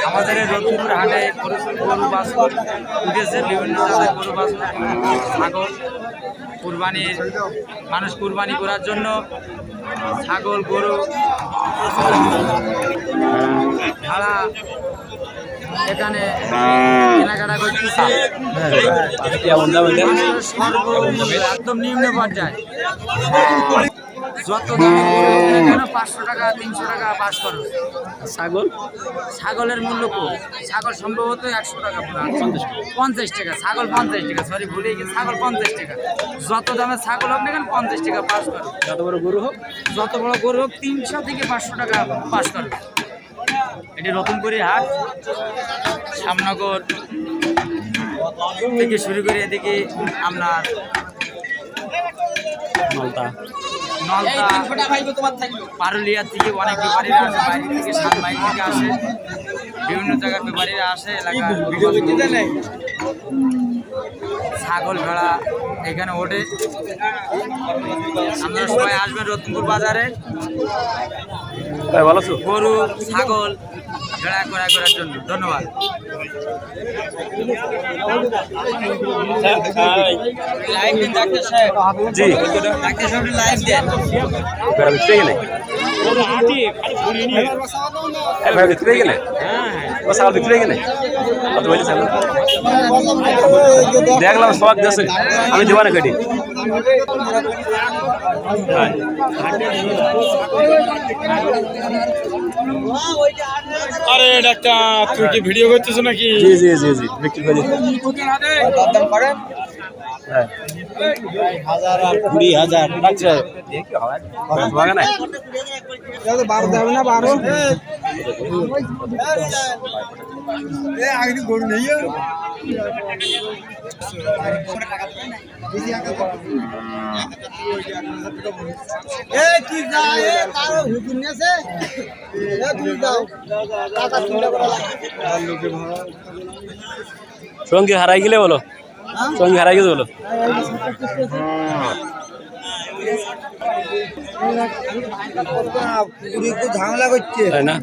আমাদের রতনপুর হাটে গরু বাছুর উঠেছে, বিভিন্ন জায়গায় গরু বাছুর ছাগল কুরবানির, মানুষ কুরবানি করার জন্য ছাগল গরু ভাড়া এখানে কেনাকাটা করতেছে। একদম নিম্ন পর্যায়ে যত দামে 500 টাকা 300 টাকা পাস করো। ছাগলের মূল্য কম, ছাগল সম্ভবত 100 টাকা 50 টাকা, ছাগল 50 টাকা, সরি ভুলে গেছি, ছাগল 50 টাকা। যত দামে ছাগল হোক না কেন 50 টাকা পাস করো। যত বড় গরু হোক 300 থেকে 500 টাকা পাস করো। এটি রতনপুরি হাট, শ্যামনগর থেকে শুরু করে এদিকে আপনার নলতা পারুলিয়ার থেকে অনেক ব্যাপারীরা আসে, বাইরে থেকে সাতমাইল থেকে আসে, বিভিন্ন জায়গার ব্যাপারীরা আসে। এলাকার ছাগল ভেড়া এখানে ওঠে। আপনারা সবাই আসবেন রতনপুর বাজারে গরু ছাগল ভেড়া ক্রয় করার জন্য। ধন্যবাদ। জি ডাক্তার সাহেব লাইভ দেন। দেখলাম সব দেশে আমি দিবানা কাটি আরে ডাক্তার তুই কি ভিডিও করতেছ নাকি? জি জি জি জি বিক্রি করি। হ্যাঁ 1000 আর 20,000 আচ্ছা ভাঙা নাই 12 দেবে না 12 এ আগে গরু নেই এ কি যায় এ কারো হুকুম নেছে এ তুই যাও টাকা তুলে করা লোকে ভাড়া সঙ্গী হারাই গেলে বলো, সঙ্গী হারাই গেলে বলো। ঝামেলা করছে তাই না?